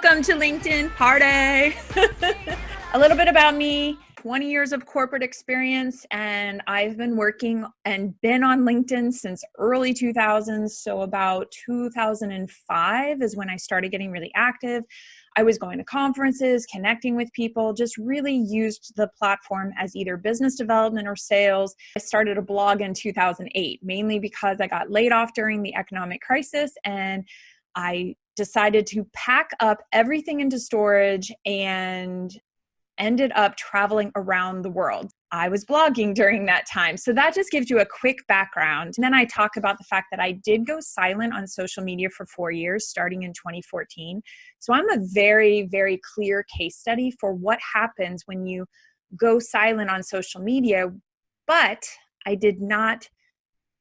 Welcome to LinkedIn Party. A little bit about me, 20 years of corporate experience, and I've been working and been on LinkedIn since early 2000s. So about 2005 is when I started getting really active. I was going to conferences, connecting with people, just really used the platform as either business development or sales. I started a blog in 2008, mainly because I got laid off during the economic crisis, and I decided to pack up everything into storage and ended up traveling around the world. I was blogging during that time. So that just gives you a quick background. And then I talk about the fact that I did go silent on social media for 4 years, starting in 2014. So I'm a very, very clear case study for what happens when you go silent on social media. But I did not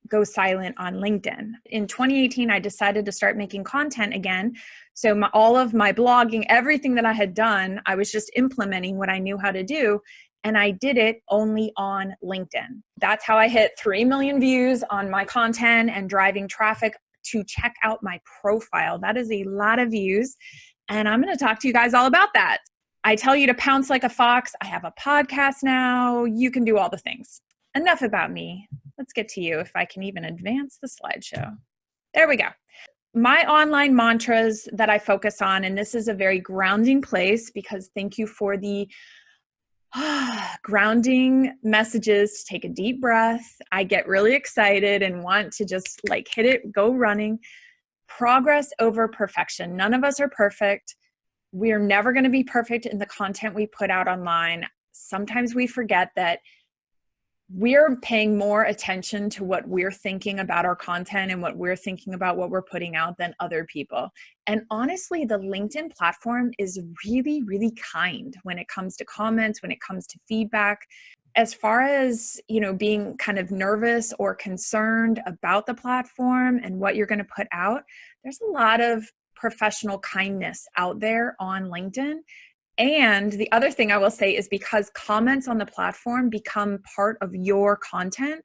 go silent on LinkedIn. In 2018, I decided to start making content again. So all of my blogging, everything that I had done, I was just implementing what I knew how to do. And I did it only on LinkedIn. That's how I hit 3 million views on my content and driving traffic to check out my profile. That is a lot of views. And I'm going to talk to you guys all about that. I tell you to pounce like a fox. I have a podcast now. You can do all the things. Enough about me. Let's get to you if I can even advance the slideshow. There we go. My online mantras that I focus on, and this is a very grounding place because thank you for the grounding messages. Take a deep breath. I get really excited and want to just like hit it, go running. Progress over perfection. None of us are perfect. We're never going to be perfect in the content we put out online. Sometimes we forget that we're paying more attention to what we're thinking about our content and what we're thinking about what we're putting out than other people. And honestly, the LinkedIn platform is really, really kind when it comes to comments, when it comes to feedback. As far as, being kind of nervous or concerned about the platform and what you're going to put out, there's a lot of professional kindness out there on LinkedIn. And the other thing I will say is because comments on the platform become part of your content,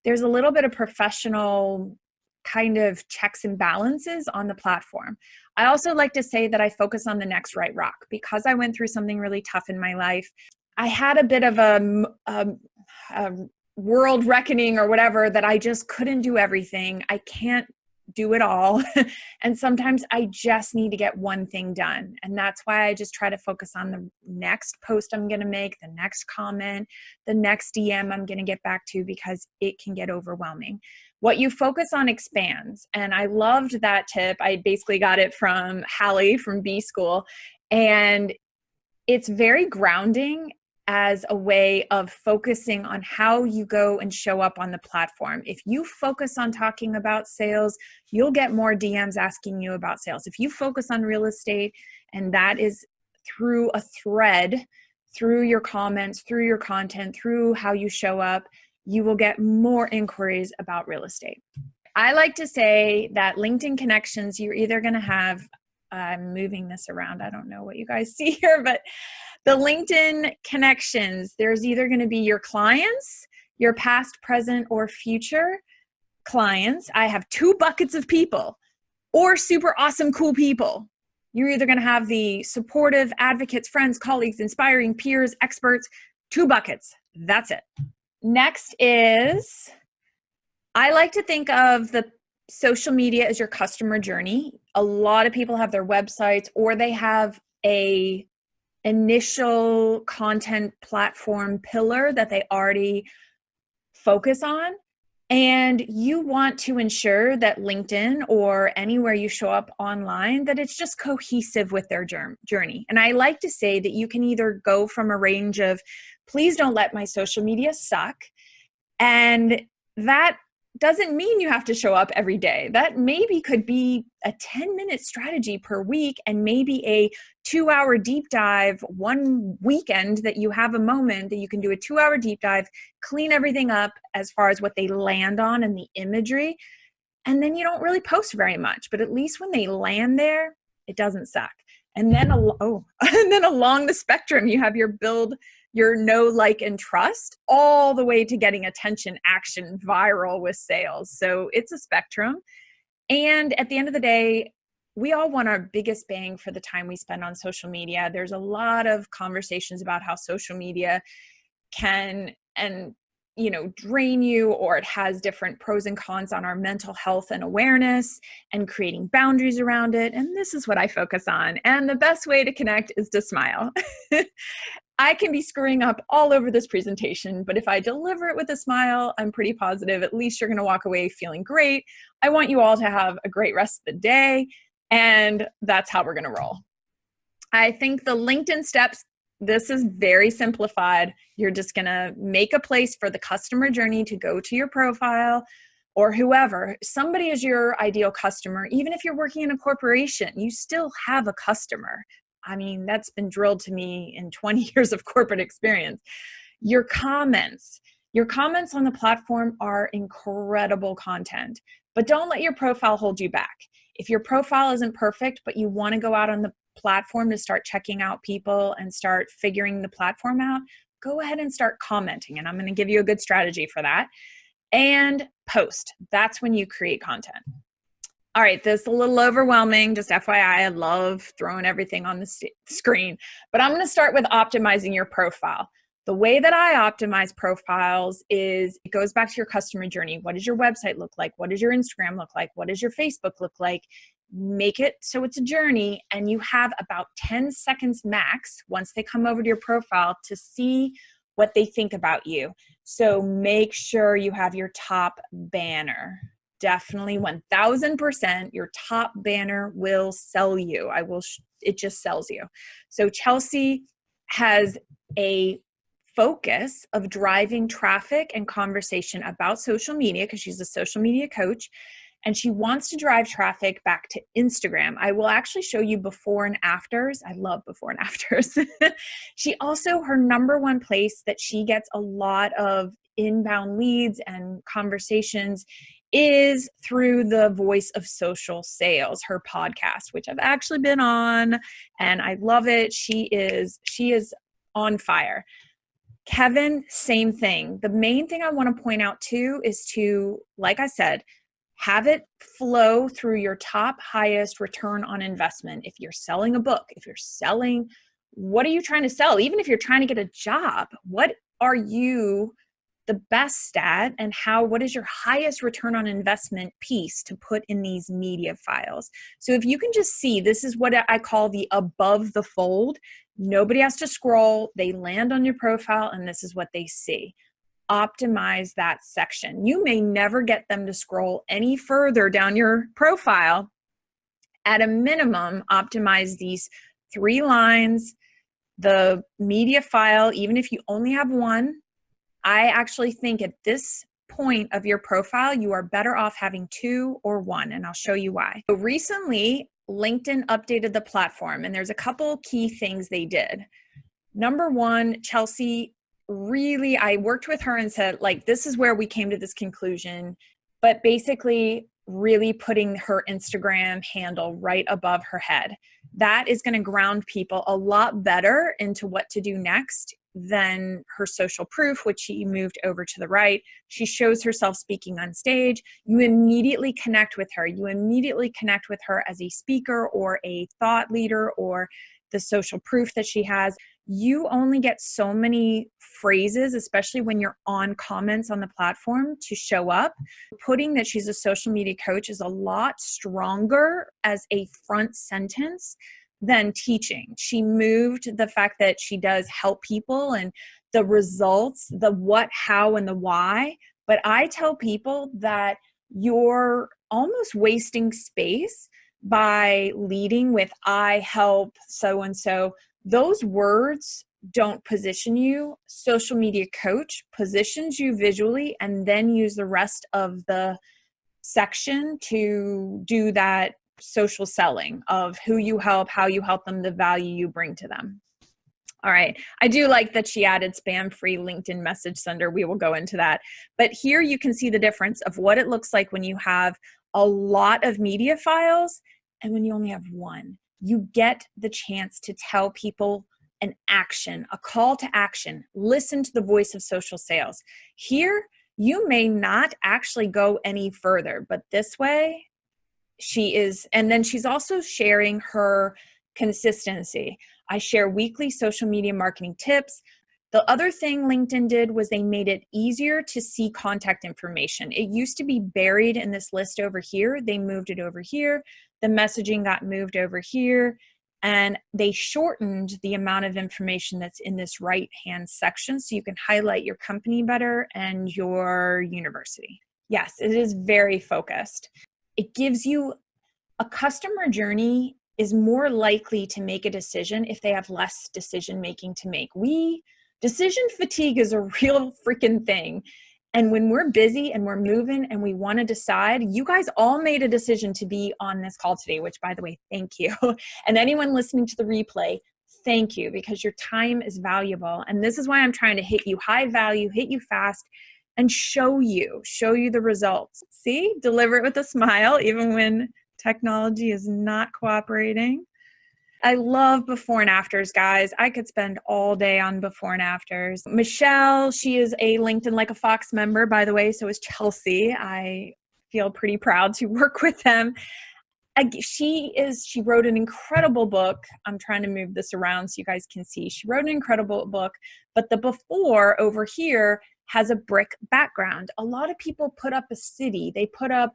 there's a little bit of professional kind of checks and balances on the platform. I also like to say that I focus on the next right rock because I went through something really tough in my life. I had a bit of a world reckoning or whatever that I just couldn't do everything. I can't do it all. And sometimes I just need to get one thing done. And that's why I just try to focus on the next post I'm going to make, the next comment, the next DM I'm going to get back to because it can get overwhelming. What you focus on expands. And I loved that tip. I basically got it from Hallie from B School. And it's very grounding as a way of focusing on how you go and show up on the platform. If you focus on talking about sales, you'll get more DMs asking you about sales. If you focus on real estate, and that is through a thread, through your comments, through your content, through how you show up, you will get more inquiries about real estate. I like to say that LinkedIn connections, you're either going to have, I'm moving this around. I don't know what you guys see here, but the LinkedIn connections, there's either going to be your clients, your past, present, or future clients. I have 2 buckets of people or super awesome, cool people. You're either going to have the supportive advocates, friends, colleagues, inspiring peers, experts, 2 buckets. That's it. Next is, I like to think of the social media as your customer journey. A lot of people have their websites or they have a initial content platform pillar that they already focus on. And you want to ensure that LinkedIn or anywhere you show up online, that it's just cohesive with their journey. And I like to say that you can either go from a range of, please don't let my social media suck. And that doesn't mean you have to show up every day. That maybe could be a 10-minute strategy per week and maybe a 2-hour deep dive one weekend that you have a moment that you can do a 2-hour deep dive, clean everything up as far as what they land on and the imagery. And then you don't really post very much, but at least when they land there, it doesn't suck. And then, and then along the spectrum, you have your build, your know, like, and trust, all the way to getting attention, action, viral with sales. So it's a spectrum. And at the end of the day, we all want our biggest bang for the time we spend on social media. There's a lot of conversations about how social media can drain you, or it has different pros and cons on our mental health and awareness and creating boundaries around it. And this is what I focus on. And the best way to connect is to smile. I can be screwing up all over this presentation, but if I deliver it with a smile, I'm pretty positive at least you're going to walk away feeling great. I want you all to have a great rest of the day, and that's how we're going to roll. I think the LinkedIn steps, this is very simplified. You're just going to make a place for the customer journey to go to your profile, or whoever. Somebody is your ideal customer. Even if you're working in a corporation, you still have a customer. I mean, that's been drilled to me in 20 years of corporate experience. Your comments on the platform are incredible content, but don't let your profile hold you back. If your profile isn't perfect, but you want to go out on the platform to start checking out people and start figuring the platform out, go ahead and start commenting. And I'm going to give you a good strategy for that. And post. That's when you create content. All right, this is a little overwhelming, just FYI. I love throwing everything on the screen, but I'm going to start with optimizing your profile. The way that I optimize profiles is it goes back to your customer journey. What does your website look like? What does your Instagram look like? What does your Facebook look like? Make it so it's a journey, and you have about 10 seconds max once they come over to your profile to see what they think about you. So make sure you have your top banner. Definitely 1000%, your top banner will sell you. It just sells you. So Chelsea has a focus of driving traffic and conversation about social media because she's a social media coach, and she wants to drive traffic back to Instagram. I will actually show you before and afters. I love before and afters. She also, her number one place that she gets a lot of inbound leads and conversations is through the Voice of Social Sales, her podcast, which I've actually been on, and I love it. She is on fire. Kevin, same thing. The main thing I want to point out too is to, like I said, have it flow through your top highest return on investment. If you're selling a book, what are you trying to sell? Even if you're trying to get a job, what are you the best at, and what is your highest return on investment piece to put in these media files? So if you can just see, this is what I call the above the fold. Nobody has to scroll. They land on your profile and this is what they see. Optimize that section. You may never get them to scroll any further down your profile. At a minimum, optimize these 3 lines, the media file, even if you only have one. I actually think at this point of your profile, you are better off having 2 or 1, and I'll show you why. So recently, LinkedIn updated the platform, and there's a couple key things they did. Number 1, Chelsea, really, I worked with her and said, like, this is where we came to this conclusion, but basically really putting her Instagram handle right above her head. That is going to ground people a lot better into what to do next than her social proof, which she moved over to the right. She shows herself speaking on stage. You immediately connect with her. You immediately connect with her as a speaker or a thought leader or the social proof that she has. You only get so many phrases, especially when you're on comments on the platform, to show up. Putting that she's a social media coach is a lot stronger as a front sentence than teaching. She moved the fact that she does help people and the results, the what, how, and the why. But I tell people that you're almost wasting space by leading with I help so-and-so. Those words don't position you. Social media coach positions you visually, and then use the rest of the section to do that social selling of who you help, how you help them, the value you bring to them. All right. I do like that she added spam-free LinkedIn message sender. We will go into that. But here you can see the difference of what it looks like when you have a lot of media files and when you only have one. You get the chance to tell people an action, a call to action. Listen to the Voice of Social Sales. Here, you may not actually go any further, but this way, and then she's also sharing her consistency. I share weekly social media marketing tips. The other thing LinkedIn did was they made it easier to see contact information. It used to be buried in this list over here. They moved it over here. The messaging got moved over here. And they shortened the amount of information that's in this right-hand section so you can highlight your company better and your university. Yes, it is very focused. It gives you a customer journey is more likely to make a decision if they have less decision making to make. Decision fatigue is a real freaking thing. And when we're busy and we're moving and we want to decide, you guys all made a decision to be on this call today, which by the way, thank you. And anyone listening to the replay, thank you, because your time is valuable. And this is why I'm trying to hit you high value, hit you fast, and show you the results. See, deliver it with a smile, even when technology is not cooperating. I love before and afters, guys. I could spend all day on before and afters. Michelle, she is a LinkedIn Like a Fox member, by the way. So is Chelsea. I feel pretty proud to work with them. She wrote an incredible book. I'm trying to move this around so you guys can see. She wrote an incredible book, but the before over here has a brick background. A lot of people put up a city. They put up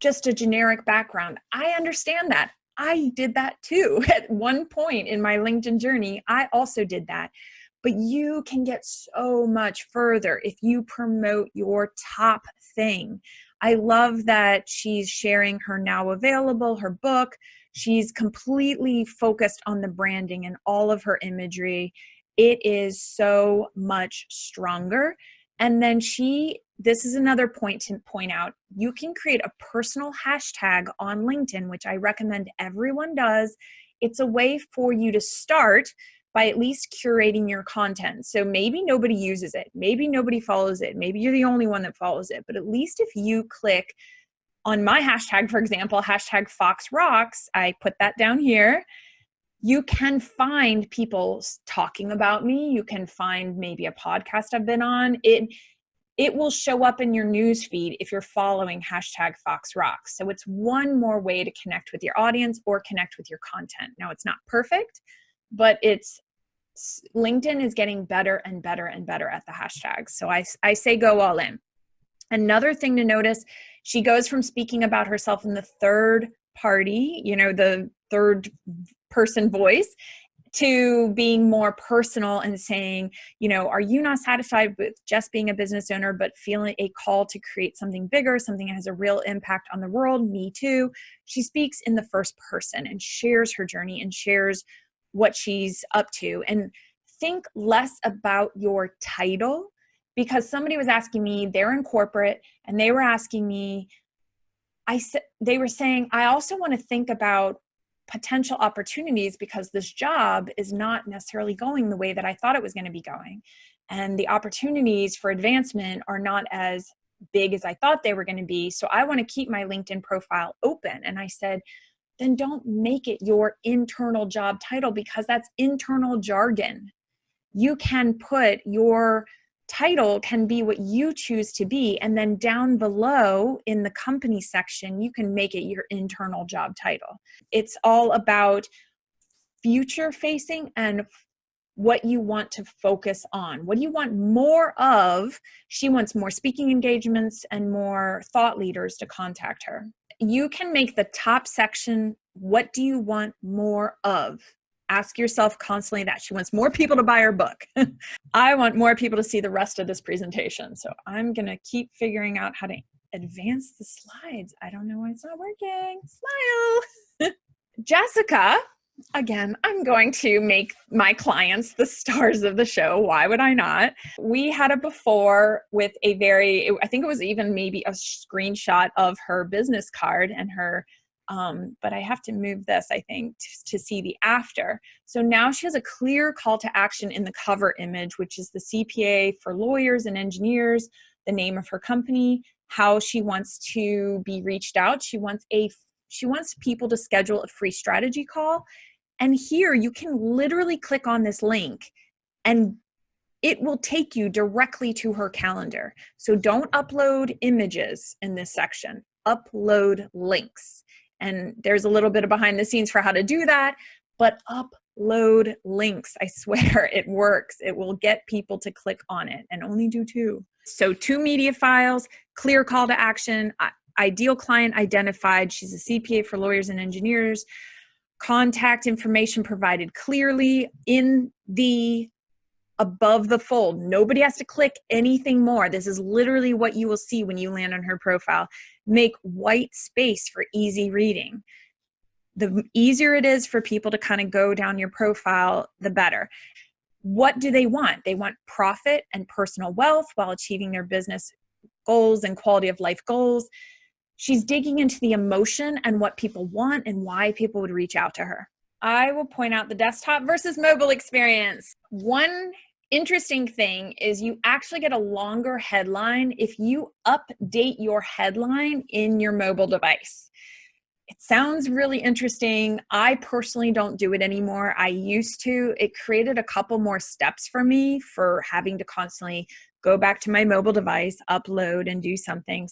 just a generic background. I understand that. I did that too. At one point in my LinkedIn journey, I also did that. But you can get so much further if you promote your top thing. I love that she's sharing her now available, her book. She's completely focused on the branding and all of her imagery. It is so much stronger. And then this is another point to point out. You can create a personal hashtag on LinkedIn, which I recommend everyone does. It's a way for you to start by at least curating your content. So maybe nobody uses it. Maybe nobody follows it. Maybe you're the only one that follows it. But at least if you click on my hashtag, for example, hashtag FoxRocks, I put that down here. You can find people talking about me. You can find maybe a podcast I've been on. It will show up in your news feed if you're following hashtag FoxRocks. So it's one more way to connect with your audience or connect with your content. Now, it's not perfect, but LinkedIn is getting better and better and better at the hashtags. So I say go all in. Another thing to notice, she goes from speaking about herself in the third party, the third person voice, to being more personal and saying, are you not satisfied with just being a business owner, but feeling a call to create something bigger, something that has a real impact on the world? Me too. She speaks in the first person and shares her journey and shares what she's up to. And think less about your title, because somebody was asking me, they're in corporate, and they were asking me, they were saying, I also want to think about potential opportunities because this job is not necessarily going the way that I thought it was going to be going. And the opportunities for advancement are not as big as I thought they were going to be. So I want to keep my LinkedIn profile open. And I said, then don't make it your internal job title, because that's internal jargon. You can put your title can be what you choose to be. And then down below in the company section, you can make it your internal job title. It's all about future facing and what you want to focus on. What do you want more of? She wants more speaking engagements and more thought leaders to contact her. You can make the top section, what do you want more of? Ask yourself constantly that. She wants more people to buy her book. I want more people to see the rest of this presentation. So I'm going to keep figuring out how to advance the slides. I don't know why it's not working. Smile. Jessica, again, I'm going to make my clients the stars of the show. Why would I not? We had a before with I think it was even maybe a screenshot of her business card and her but I have to move this, I think, to see the after. So now she has a clear call to action in the cover image, which is the CPA for lawyers and engineers, the name of her company, how she wants to be reached out. She wants people to schedule a free strategy call. And here you can literally click on this link and it will take you directly to her calendar. So don't upload images in this section. upload links. And there's a little bit of behind the scenes for how to do that, but upload links. I swear it works. It will get people to click on it, and only do 2. So 2 media files, clear call to action, ideal client identified. She's a CPA for lawyers and engineers. Contact information provided clearly in the above the fold. Nobody has to click anything more. This is literally what you will see when you land on her profile. Make white space for easy reading. The easier it is for people to kind of go down your profile, the better. What do they want? They want profit and personal wealth while achieving their business goals and quality of life goals. She's digging into the emotion and what people want and why people would reach out to her. I will point out the desktop versus mobile experience. One interesting thing is you actually get a longer headline if you update your headline in your mobile device. It sounds really interesting. I personally don't do it anymore. I used to. It created a couple more steps for me for having to constantly go back to my mobile device, upload, and do something.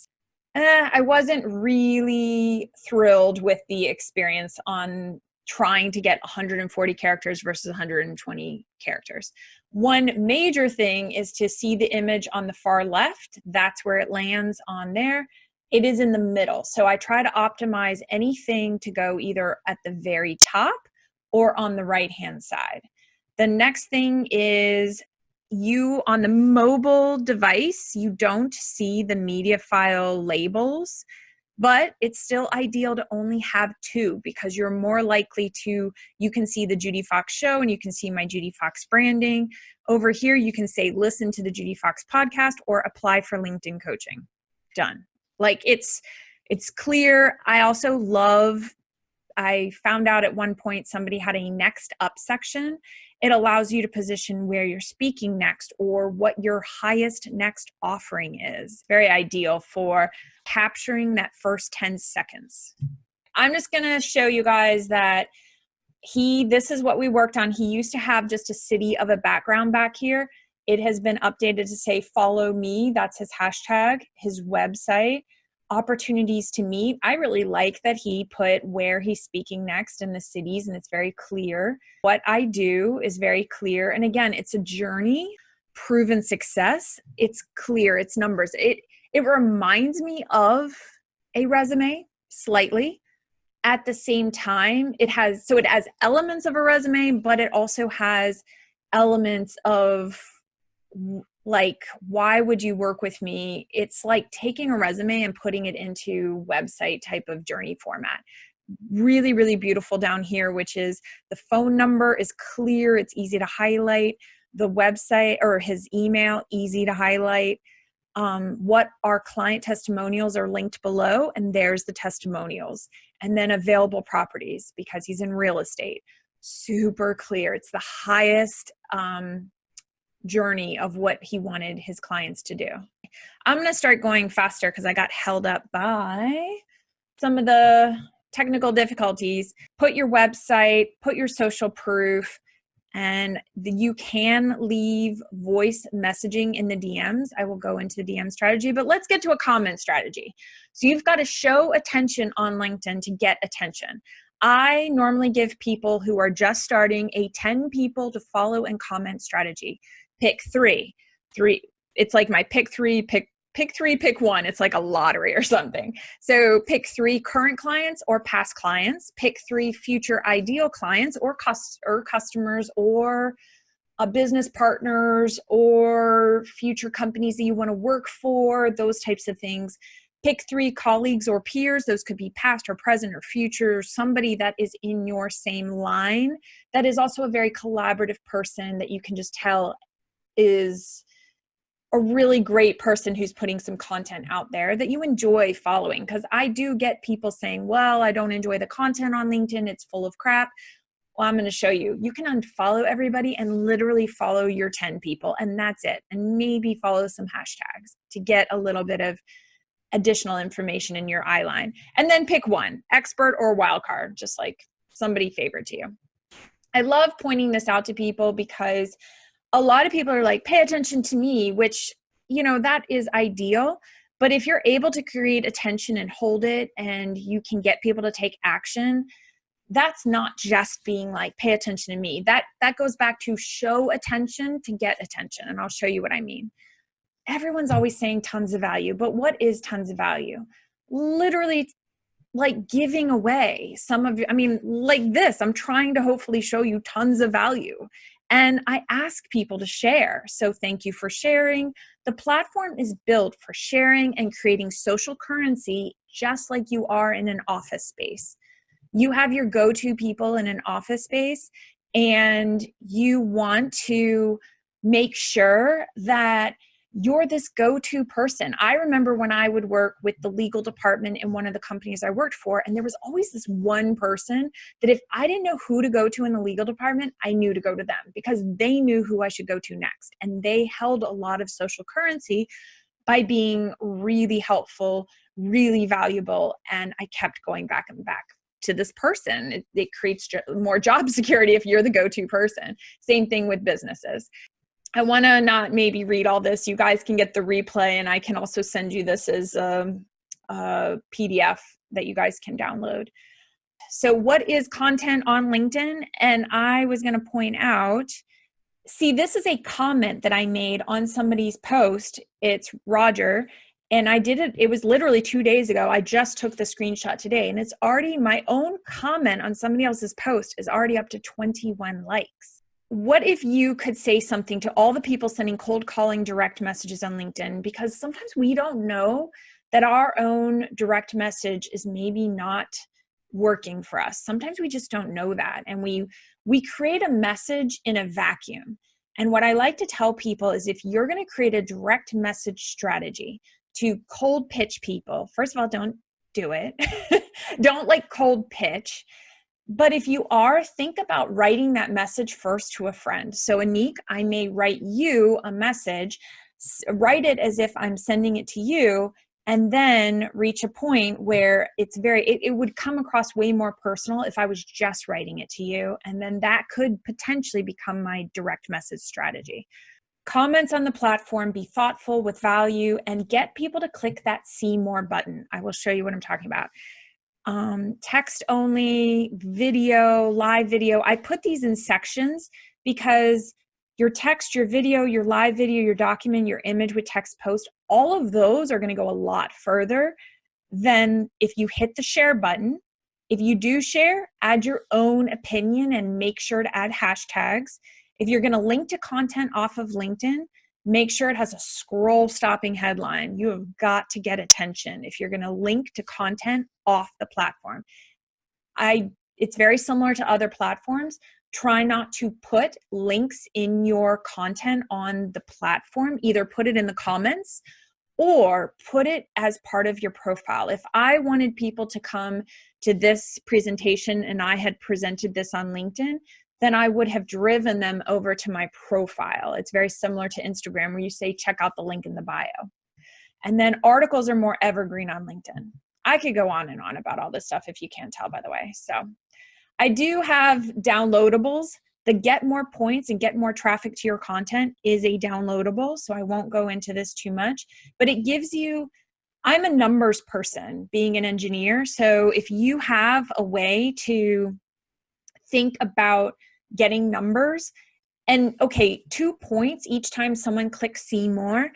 I wasn't really thrilled with the experience on trying to get 140 characters versus 120 characters. One major thing is to see the image on the far left. That's where it lands on there. It is in the middle. So I try to optimize anything to go either at the very top or on the right-hand side. The next thing is you on the mobile device, you don't see the media file labels, but it's still ideal to only have 2 because you're more likely to, you can see the Judi Fox show and you can see my Judi Fox branding. Over here, you can say, listen to the Judi Fox podcast or apply for LinkedIn coaching. Done. Like it's clear. I also I found out at one point somebody had a next up section. It allows you to position where you're speaking next or what your highest next offering is. Very ideal for capturing that first 10 seconds. I'm just going to show you guys that this is what we worked on. He used to have just a city of a background back here. It has been updated to say, follow me. That's his hashtag, his website. Opportunities to meet. I really like that he put where he's speaking next in the cities, and it's very clear. What I do is very clear. And again, it's a journey, proven success. It's clear, it's numbers. It reminds me of a resume slightly. At the same time, it has elements of a resume, but it also has elements of like, why would you work with me? It's like taking a resume and putting it into website type of journey format. Really, really beautiful down here, which is the phone number is clear. It's easy to highlight. The website or his email, easy to highlight. What our client testimonials are linked below, and there's the testimonials. And then available properties because he's in real estate. Super clear. It's the highest journey of what he wanted his clients to do. I'm going to start going faster because I got held up by some of the technical difficulties. Put your website, put your social proof, and you can leave voice messaging in the DMs. I will go into the DM strategy, but let's get to a comment strategy. So you've got to show attention on LinkedIn to get attention. I normally give people who are just starting a 10 people to follow and comment strategy. Pick 3. It's like my pick 3, pick 1. It's like a lottery or something. So pick 3 current clients or past clients. Pick 3 future ideal clients or customers or business partners or future companies that you want to work for, those types of things. Pick 3 colleagues or peers. Those could be past or present or future, somebody that is in your same line that is also a very collaborative person that you can just tell is a really great person who's putting some content out there that you enjoy following. Because I do get people saying, well, I don't enjoy the content on LinkedIn. It's full of crap. Well, I'm going to show you. You can unfollow everybody and literally follow your 10 people, and that's it. And maybe follow some hashtags to get a little bit of additional information in your eye line. And then pick 1, expert or wildcard, just like somebody favored to you. I love pointing this out to people because a lot of people are like, pay attention to me, which, that is ideal. But if you're able to create attention and hold it, and you can get people to take action, that's not just being like, pay attention to me. That goes back to show attention to get attention. And I'll show you what I mean. Everyone's always saying tons of value, but what is tons of value? Literally like giving away some of your, I mean, like this, I'm trying to hopefully show you tons of value. And I ask people to share. So thank you for sharing. The platform is built for sharing and creating social currency, just like you are in an office space. You have your go-to people in an office space, and you want to make sure that you're this go-to person. I remember when I would work with the legal department in one of the companies I worked for, and there was always this one person that if I didn't know who to go to in the legal department, I knew to go to them because they knew who I should go to next. And they held a lot of social currency by being really helpful, really valuable, and I kept going back and back to this person. It creates more job security if you're the go-to person. Same thing with businesses. I want to not maybe read all this. You guys can get the replay, and I can also send you this as a PDF that you guys can download. So what is content on LinkedIn? And I was going to point out, see, this is a comment that I made on somebody's post. It's Roger. And I did it, it was literally 2 days ago. I just took the screenshot today, and it's already, my own comment on somebody else's post is already up to 21 likes. What if you could say something to all the people sending cold calling direct messages on LinkedIn? Because sometimes we don't know that our own direct message is maybe not working for us. Sometimes we just don't know that. And we create a message in a vacuum. And what I like to tell people is, if you're going to create a direct message strategy to cold pitch people, first of all, don't do it. Don't like cold pitch. But if you are, think about writing that message first to a friend. So Anik, I may write you a message, write it as if I'm sending it to you, and then reach a point where it's it would come across way more personal if I was just writing it to you. And then that could potentially become my direct message strategy. Comments on the platform, be thoughtful with value, and get people to click that see more button. I will show you what I'm talking about. Text only, video, live video. I put these in sections because your text, your video, your live video, your document, your image with text post, all of those are going to go a lot further than if you hit the share button. If you do share, add your own opinion and make sure to add hashtags. If you're going to link to content off of LinkedIn, make sure it has a scroll stopping headline. You have got to get attention if you're going to link to content off the platform. It's very similar to other platforms. Try not to put links in your content on the platform. Either put it in the comments or put it as part of your profile. If I wanted people to come to this presentation and I had presented this on LinkedIn, then I would have driven them over to my profile. It's very similar to Instagram, where you say, check out the link in the bio. And then articles are more evergreen on LinkedIn. I could go on and on about all this stuff if you can't tell, by the way. So I do have downloadables. The get more points and get more traffic to your content is a downloadable, so I won't go into this too much, but it gives you, I'm a numbers person being an engineer. So if you have a way to think about getting numbers, and okay, 2 points each time someone clicks see more,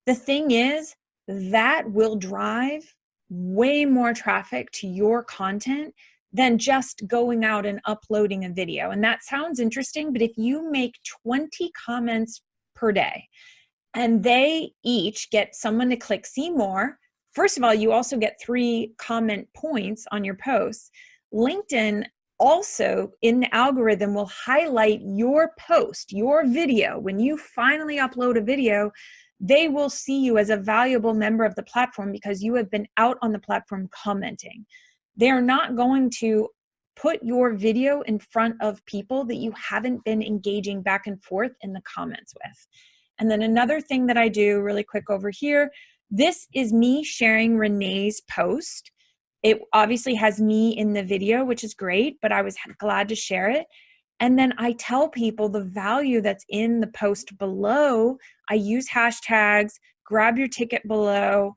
the thing is that will drive way more traffic to your content than just going out and uploading a video. And that sounds interesting, but if you make 20 comments per day and they each get someone to click see more, first of all, you also get 3 comment points on your posts. LinkedIn also in the algorithm will highlight your post, your video. When you finally upload a video, they will see you as a valuable member of the platform because you have been out on the platform commenting. They're not going to put your video in front of people that you haven't been engaging back and forth in the comments with. And then another thing that I do really quick over here, this is me sharing Renee's post. It obviously has me in the video, which is great, but I was glad to share it. And then I tell people the value that's in the post below. I use hashtags, grab your ticket below.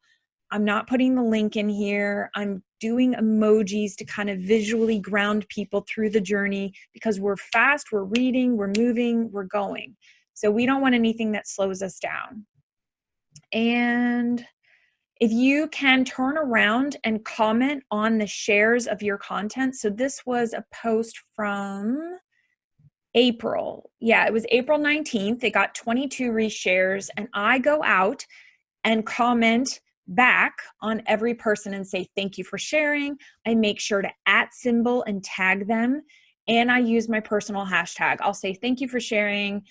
I'm not putting the link in here. I'm doing emojis to kind of visually ground people through the journey, because we're fast, we're reading, we're moving, we're going. So we don't want anything that slows us down. And if you can turn around and comment on the shares of your content. So this was a post from April. Yeah, it was April 19th. It got 22 reshares, and I go out and comment back on every person and say, thank you for sharing. I make sure to @ and tag them. And I use my personal hashtag. I'll say, thank you for sharing,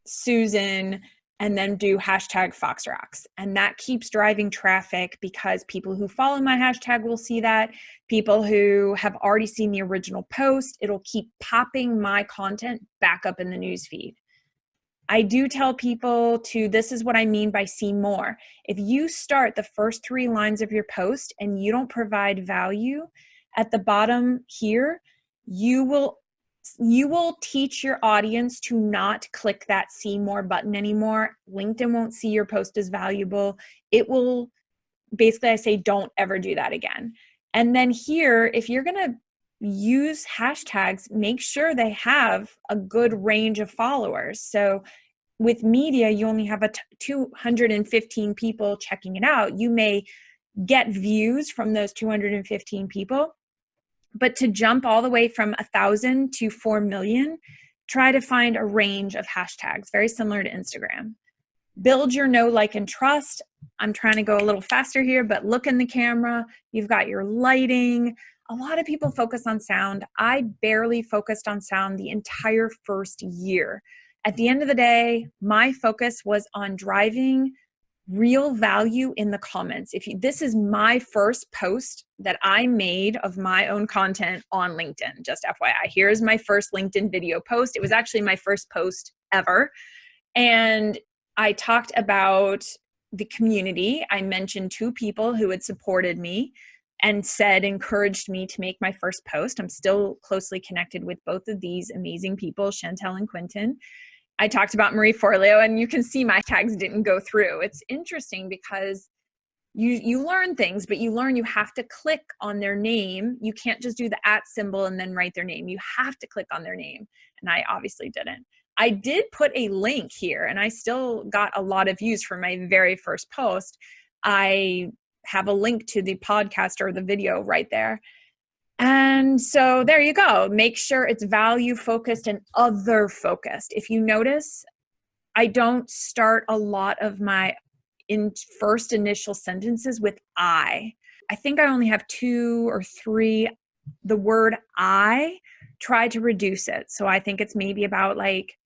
Susan, and then do hashtag FoxRocks. And that keeps driving traffic, because people who follow my hashtag will see that. People who have already seen the original post, it'll keep popping my content back up in the newsfeed. I do tell people this is what I mean by see more. If you start the first 3 lines of your post and you don't provide value, at the bottom here, you will teach your audience to not click that see more button anymore. LinkedIn won't see your post as valuable. It will, basically I say, don't ever do that again. And then here, if you're going to use hashtags, make sure they have a good range of followers. So with media, you only have 215 people checking it out. You may get views from those 215 people, but to jump all the way from 1,000 to 4 million, try to find a range of hashtags, very similar to Instagram. Build your know, like, and trust. I'm trying to go a little faster here, but look in the camera. You've got your lighting. A lot of people focus on sound. I barely focused on sound the entire first year. At the end of the day, my focus was on driving real value in the comments. This is my first post that I made of my own content on LinkedIn, just FYI. Here's my first LinkedIn video post. It was actually my first post ever. And I talked about the community. I mentioned 2 people who had supported me and encouraged me to make my first post. I'm still closely connected with both of these amazing people, Chantel and Quentin. I talked about Marie Forleo, and you can see my tags didn't go through. It's interesting because you learn things, but you learn you have to click on their name. You can't just do the @ and then write their name. You have to click on their name. And I obviously didn't. I did put a link here, and I still got a lot of views for my very first post. I have a link to the podcast or the video right there. And so there you go. Make sure it's value focused and other focused. If you notice, I don't start a lot of my first initial sentences with I. I think I only have 2 or 3. The word I, try to reduce it. So I think it's maybe about like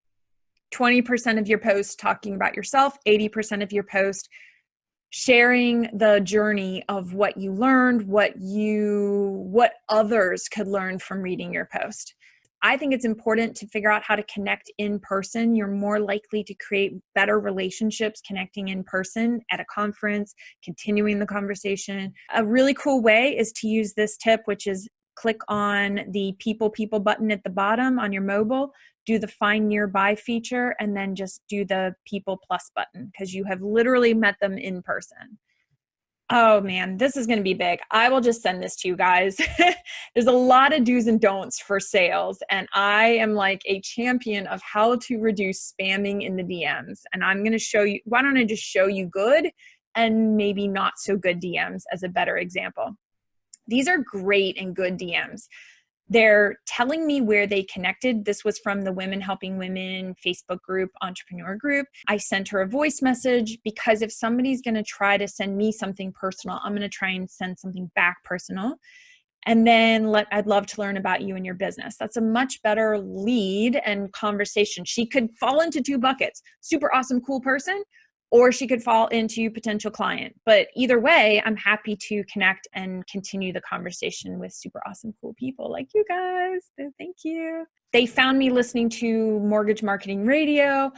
20% of your post talking about yourself, 80% of your post sharing the journey of what you learned, what others could learn from reading your post. I think it's important to figure out how to connect in person. You're more likely to create better relationships connecting in person at a conference, continuing the conversation. A really cool way is to use this tip, which is click on the people button at the bottom on your mobile, do the find nearby feature, and then just do the people plus button, because you have literally met them in person. Oh man, this is going to be big. I will just send this to you guys. There's a lot of do's and don'ts for sales, and I am like a champion of how to reduce spamming in the DMs. And I'm going to show you, why don't I just show you good and maybe not so good DMs as a better example. These are great and good DMs. They're telling me where they connected. This was from the Women Helping Women Facebook group, entrepreneur group. I sent her a voice message because if somebody's going to try to send me something personal, I'm going to try and send something back personal. And then I'd love to learn about you and your business. That's a much better lead and conversation. She could fall into 2 buckets: super awesome, cool person, or she could fall into potential client. But either way, I'm happy to connect and continue the conversation with super awesome, cool people like you guys. So thank you. They found me listening to Mortgage Marketing Radio.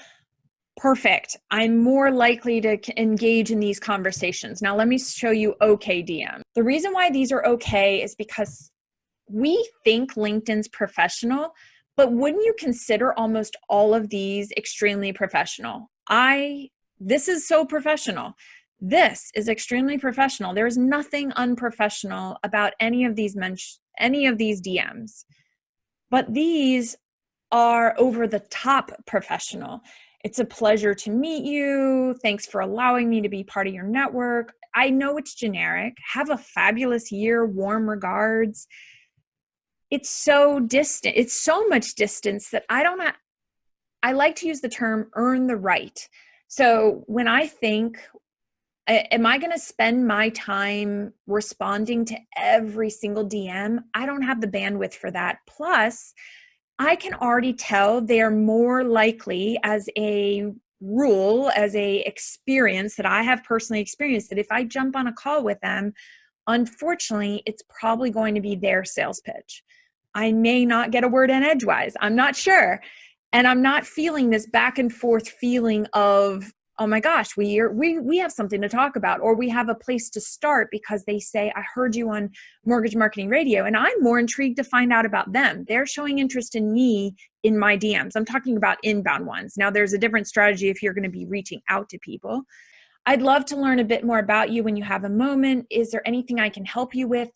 Perfect. I'm more likely to engage in these conversations. Now let me show you okay DM. The reason why these are okay is because we think LinkedIn's professional, but wouldn't you consider almost all of these extremely professional? This is so professional. This is extremely professional. There is nothing unprofessional about any of these DMs, but these are over the top professional. It's a pleasure to meet you. Thanks for allowing me to be part of your network. I know it's generic. Have a fabulous year. Warm regards. It's so distant. It's so much distance that I like to use the term earn the right. So when I think, am I going to spend my time responding to every single DM? I don't have the bandwidth for that. Plus, I can already tell they are more likely, as a rule, as a experience that I have personally experienced, that if I jump on a call with them, unfortunately, it's probably going to be their sales pitch. I may not get a word in edgewise. I'm not sure. And I'm not feeling this back and forth feeling of, oh my gosh, we have something to talk about, or we have a place to start because they say, I heard you on Mortgage Marketing Radio. And I'm more intrigued to find out about them. They're showing interest in me in my DMs. I'm talking about inbound ones. Now, there's a different strategy if you're going to be reaching out to people. I'd love to learn a bit more about you when you have a moment. Is there anything I can help you with?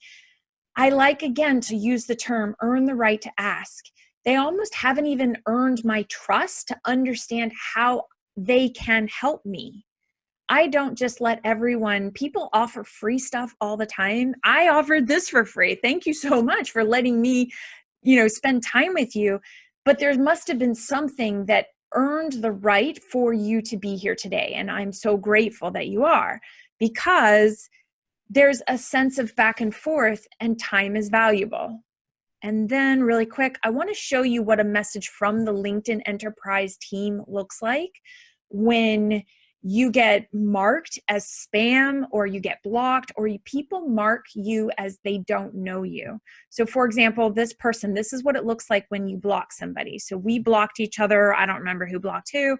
I like, again, to use the term earn the right to ask. They almost haven't even earned my trust to understand how they can help me. I don't just let everyone, people offer free stuff all the time. I offered this for free. Thank you so much for letting me, spend time with you. But there must have been something that earned the right for you to be here today. And I'm so grateful that you are, because there's a sense of back and forth, and time is valuable. And then really quick, I want to show you what a message from the LinkedIn Enterprise team looks like when you get marked as spam, or you get blocked, or people mark you as they don't know you. So for example, this person, this is what it looks like when you block somebody. So we blocked each other. I don't remember who blocked who,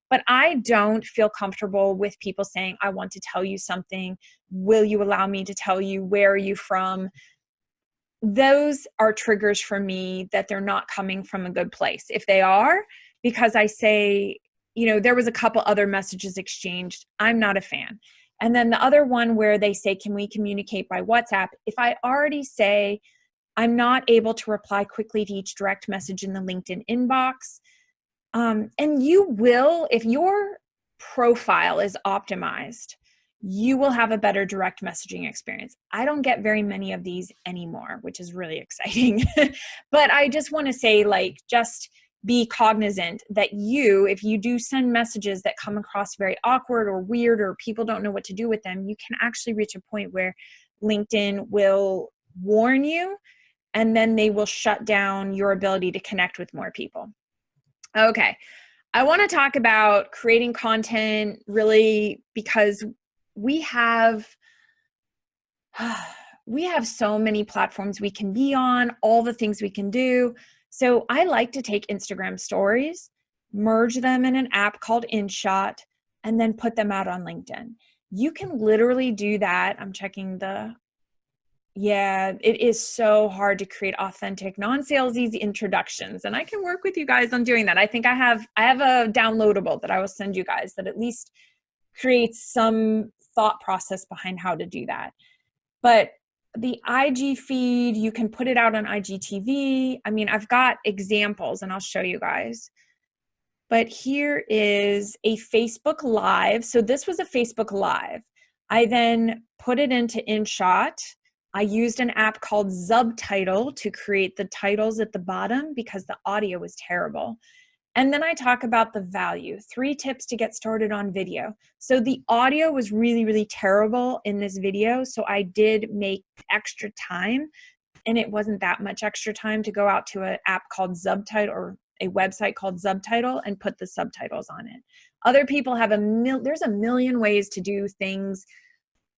but I don't feel comfortable with people saying, I want to tell you something. Will you allow me to tell you? Where are you from? Those are triggers for me that they're not coming from a good place. If they are, because I say, there was a couple other messages exchanged, I'm not a fan. And then the other one where they say, can we communicate by WhatsApp? If I already say, I'm not able to reply quickly to each direct message in the LinkedIn inbox, and you will, if your profile is optimized, you will have a better direct messaging experience. I don't get very many of these anymore, which is really exciting. But I just want to say, just be cognizant that if you do send messages that come across very awkward or weird, or people don't know what to do with them, you can actually reach a point where LinkedIn will warn you, and then they will shut down your ability to connect with more people. Okay. I want to talk about creating content, really, because we have so many platforms we can be on, all the things we can do. So I like to take Instagram stories, merge them in an app called InShot, and then put them out on LinkedIn. You can literally do that. I'm checking it is so hard to create authentic, non-salesy introductions. And I can work with you guys on doing that. I think I have a downloadable that I will send you guys that at least creates some thought process behind how to do that. But the IG feed, you can put it out on IGTV. I mean, I've got examples and I'll show you guys. But here is a Facebook Live. So this was a Facebook Live. I then put it into InShot. I used an app called Subtitle to create the titles at the bottom because the audio was terrible. And then I talk about the value, 3 tips to get started on video. So the audio was really, really terrible in this video. So I did make extra time, and it wasn't that much extra time to go out to an app called Subtitle, or a website called Subtitle, and put the subtitles on it. Other people have there's a million ways to do things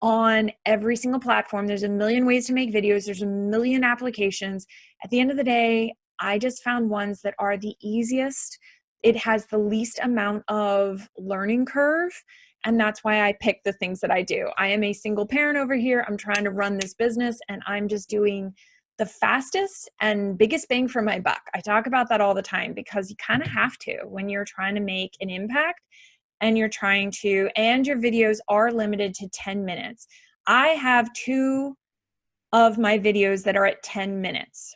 on every single platform. There's a million ways to make videos. There's a million applications. At the end of the day, I just found ones that are the easiest. It has the least amount of learning curve. And that's why I pick the things that I do. I am a single parent over here. I'm trying to run this business, and I'm just doing the fastest and biggest bang for my buck. I talk about that all the time because you kind of have to when you're trying to make an impact. and you're trying to, and your videos are limited to 10 minutes. I have 2 of my videos that are at 10 minutes.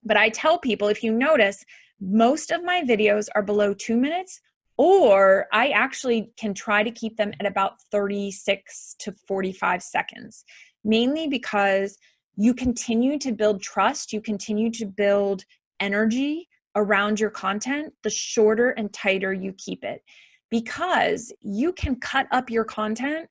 But I tell people, if you notice, most of my videos are below 2 minutes, or I actually can try to keep them at about 36 to 45 seconds, mainly because you continue to build trust, you continue to build energy around your content, the shorter and tighter you keep it. Because you can cut up your content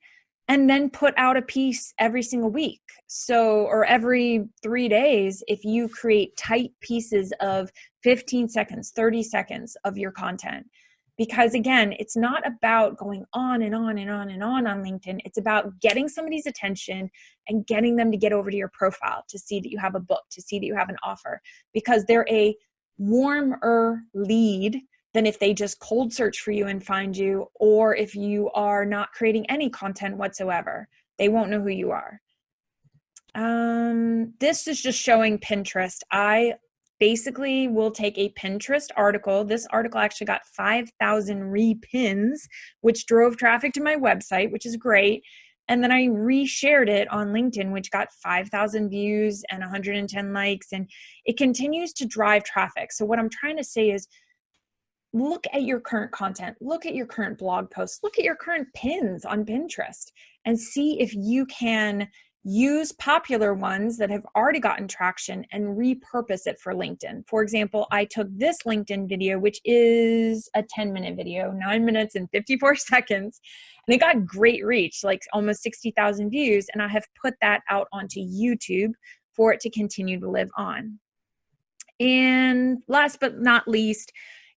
and then put out a piece every single week. So, or every 3 days, if you create tight pieces of 15 seconds, 30 seconds of your content. Because again, it's not about going on and on and on and on LinkedIn. It's about getting somebody's attention and getting them to get over to your profile to see that you have a book, to see that you have an offer, because they're a warmer lead than if they just cold search for you and find you, or if you are not creating any content whatsoever. They won't know who you are. This is just showing Pinterest. I basically will take a Pinterest article. This article actually got 5,000 repins, which drove traffic to my website, which is great. And then I reshared it on LinkedIn, which got 5,000 views and 110 likes, and it continues to drive traffic. So what I'm trying to say is, look at your current content, look at your current blog posts, look at your current pins on Pinterest, and see if you can use popular ones that have already gotten traction and repurpose it for LinkedIn. For example, I took this LinkedIn video, which is a 10-minute video, 9 minutes and 54 seconds, and it got great reach, like almost 60,000 views, and I have put that out onto YouTube for it to continue to live on. And last but not least,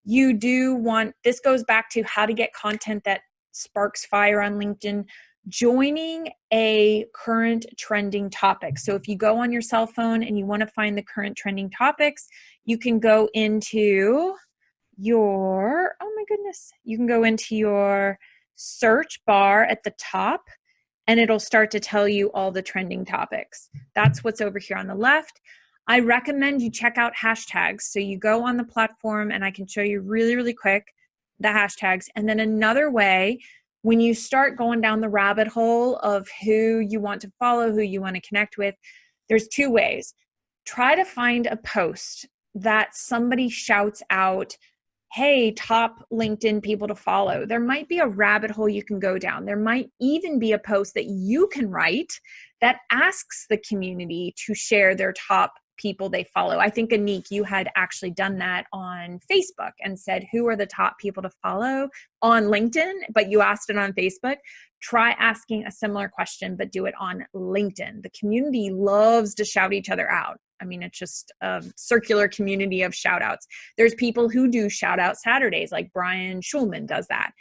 you do want, this goes back to how to get content that sparks fire on LinkedIn, joining a current trending topic. So if you go on your cell phone and you want to find the current trending topics, you can go into your, oh my goodness, you can go into your search bar at the top and it'll start to tell you all the trending topics. That's what's over here on the left. I recommend you check out hashtags. So you go on the platform and I can show you really, really quick the hashtags. And then another way, when you start going down the rabbit hole of who you want to follow, who you want to connect with, there's 2 ways. Try to find a post that somebody shouts out, hey, top LinkedIn people to follow. There might be a rabbit hole you can go down. There might even be a post that you can write that asks the community to share their top people they follow. I think, Anik, you had actually done that on Facebook and said, who are the top people to follow on LinkedIn, but you asked it on Facebook. Try asking a similar question, but do it on LinkedIn. The community loves to shout each other out. I mean, it's just a circular community of shout outs. There's people who do shout out Saturdays, like Brian Schulman does that.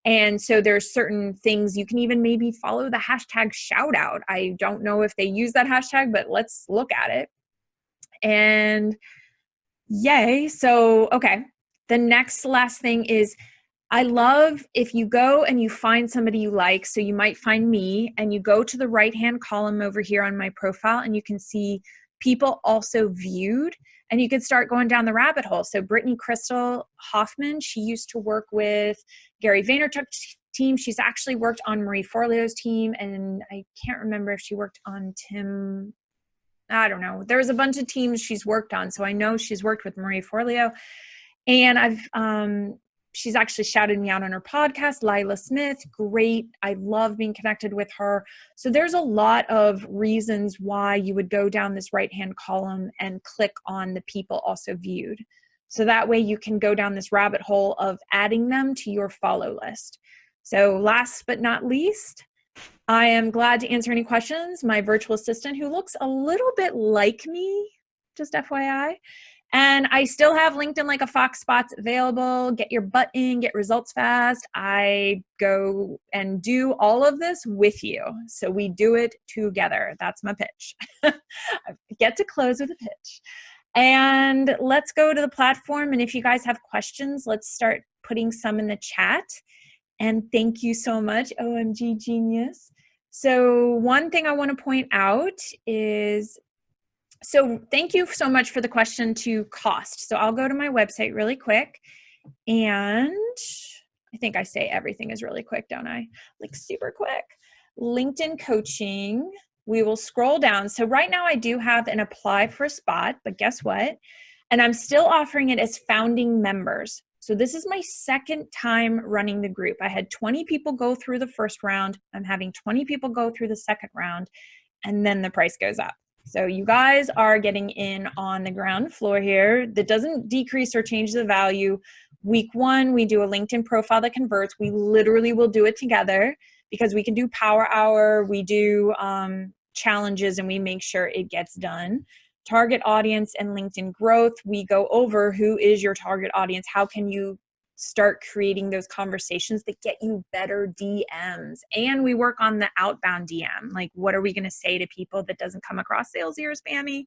And so there's certain things you can even maybe follow the hashtag shout out. I don't know if they use that hashtag, but let's look at it. And yay. So, okay. The next last thing is, I love if you go and you find somebody you like. So you might find me and you go to the right-hand column over here on my profile and you can see people also viewed, and you can start going down the rabbit hole. So Brittany Crystal Hoffman, she used to work with Gary Vaynerchuk's team. She's actually worked on Marie Forleo's team, and I can't remember if she worked on Tim, I don't know. There's a bunch of teams she's worked on. So I know she's worked with Marie Forleo, and she's actually shouted me out on her podcast, Lila Smith. Great. I love being connected with her. So there's a lot of reasons why you would go down this right-hand column and click on the people also viewed. So that way you can go down this rabbit hole of adding them to your follow list. So last but not least, I am glad to answer any questions. My virtual assistant, who looks a little bit like me, just FYI. And I still have LinkedIn Like a Fox spots available. Get your butt in, get results fast. I go and do all of this with you. So we do it together. That's my pitch. I get to close with a pitch. And let's go to the platform. And if you guys have questions, let's start putting some in the chat. And thank you so much, OMG Genius. So one thing I want to point out is, so thank you so much for the question to cost. So I'll go to my website really quick, and I think I say everything is really quick, don't I? Like super quick. LinkedIn coaching. We will scroll down. So right now I do have an apply for a spot, but guess what? And I'm still offering it as founding members. So this is my second time running the group. I had 20 people go through the first round. I'm having 20 people go through the second round, and then the price goes up. So you guys are getting in on the ground floor here. That doesn't decrease or change the value. Week 1, we do a LinkedIn profile that converts. We literally will do it together because we can do power hour. We do challenges, and we make sure it gets done. Target audience and LinkedIn growth. We go over who is your target audience. How can you start creating those conversations that get you better DMs? And we work on the outbound DM. Like, what are we going to say to people that doesn't come across salesy or spammy?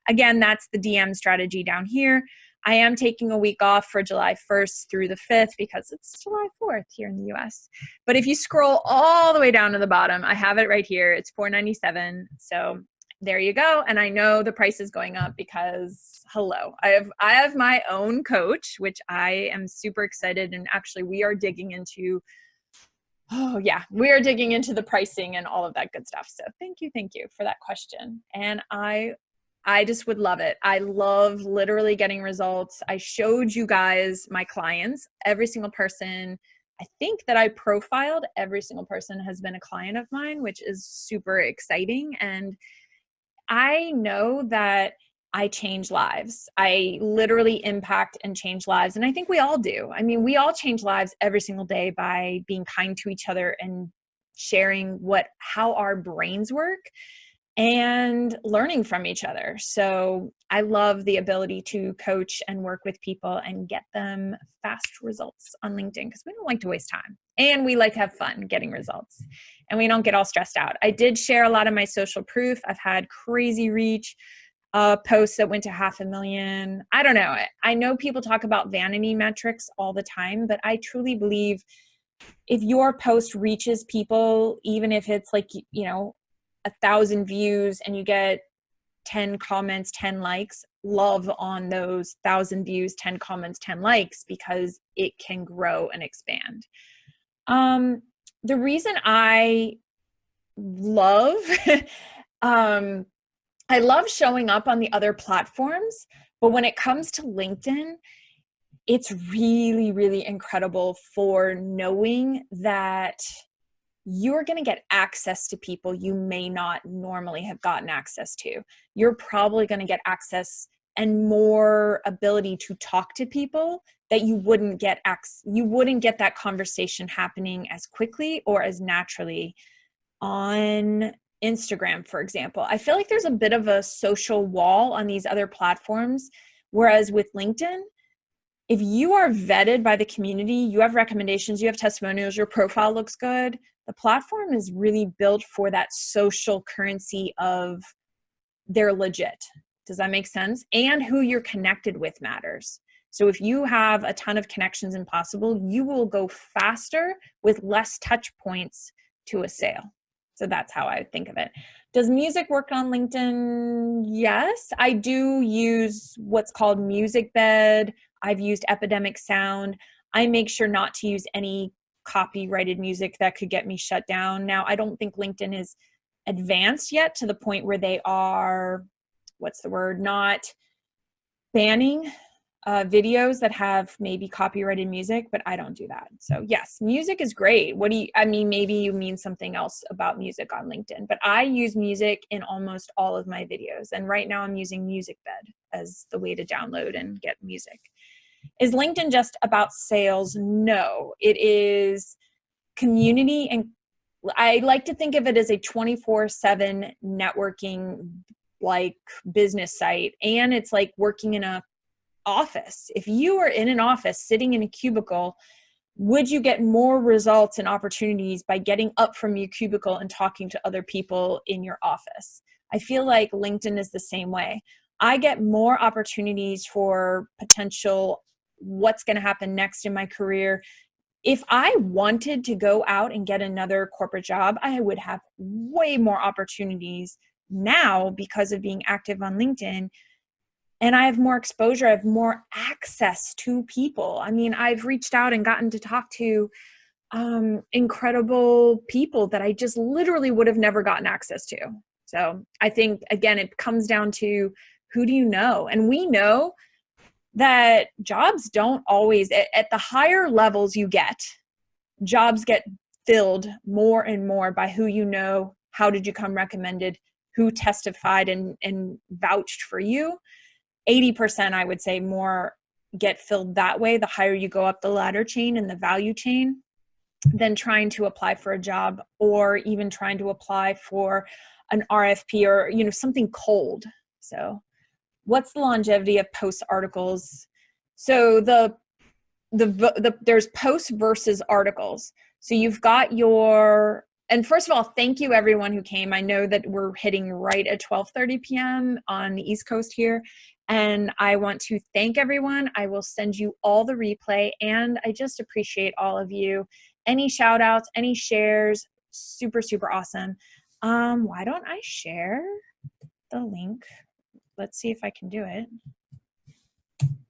Again, that's the DM strategy down here. I am taking a week off for July 1st through the 5th because it's July 4th here in the US. But if you scroll all the way down to the bottom, I have it right here. It's $4.97. So there you go. And I know the price is going up because, hello, I have my own coach, which I am super excited. And actually we are digging into, we are digging into the pricing and all of that good stuff. So thank you for that question. And I just would love it. I love literally getting results. I showed you guys my clients, every single person. I think that I profiled every single person has been a client of mine, which is super exciting. And I know that I change lives. I literally impact and change lives. And I think we all do. I mean, we all change lives every single day by being kind to each other and sharing how our brains work and learning from each other. So I love the ability to coach and work with people and get them fast results on LinkedIn because we don't like to waste time and we like to have fun getting results and we don't get all stressed out. I did share a lot of my social proof. I've had crazy reach, posts that went to 500,000. I don't know. I know people talk about vanity metrics all the time, but I truly believe if your post reaches people, even if it's like, 1,000 views and you get 10 comments, 10 likes, love on those 1,000 views, 10 comments, 10 likes, because it can grow and expand. The reason I love, I love showing up on the other platforms, but when it comes to LinkedIn, it's really, really incredible for knowing that you're going to get access to people you may not normally have gotten access to. You're probably going to get access and more ability to talk to people that you wouldn't get that conversation happening as quickly or as naturally on Instagram, for example. I feel like there's a bit of a social wall on these other platforms, whereas with LinkedIn, if you are vetted by the community, you have recommendations, you have testimonials, your profile looks good, the platform is really built for that social currency of they're legit. Does that make sense? And who you're connected with matters. So if you have a ton of connections and possible, you will go faster with less touch points to a sale. So that's how I think of it. Does music work on LinkedIn? Yes, I do use what's called Music Bed. I've used Epidemic Sound. I make sure not to use any copyrighted music that could get me shut down. Now, I don't think LinkedIn is advanced yet to the point where they are, not banning videos that have maybe copyrighted music, but I don't do that. So yes, music is great. Maybe you mean something else about music on LinkedIn, but I use music in almost all of my videos. And right now I'm using Music Bed as the way to download and get music. Is LinkedIn just about sales? No, it is community. And I like to think of it as a 24/7 networking, like business site. And it's like working in a office. If you are in an office sitting in a cubicle, would you get more results and opportunities by getting up from your cubicle and talking to other people in your office? I feel like LinkedIn is the same way. I get more opportunities for potential what's going to happen next in my career. If I wanted to go out and get another corporate job, I would have way more opportunities now because of being active on LinkedIn. and I have more exposure. I have more access to people. I mean, I've reached out and gotten to talk to incredible people that I just literally would have never gotten access to. So I think, again, it comes down to who do you know? And we know that jobs don't always, at the higher levels you get, jobs get filled more and more by who you know, how did you come recommended, who testified and vouched for you. 80%, I would say, more get filled that way, the higher you go up the ladder chain and the value chain, than trying to apply for a job or even trying to apply for an RFP or, you know, something cold. So what's the longevity of post articles? So there's posts versus articles. So you've got your, and first of all, thank you everyone who came. I know that we're hitting right at 12:30 p.m. on the East Coast here. And I want to thank everyone. I will send you all the replay, and I just appreciate all of you. Any shout outs, any shares, super, super awesome. Why don't I share the link? Let's see if I can do it.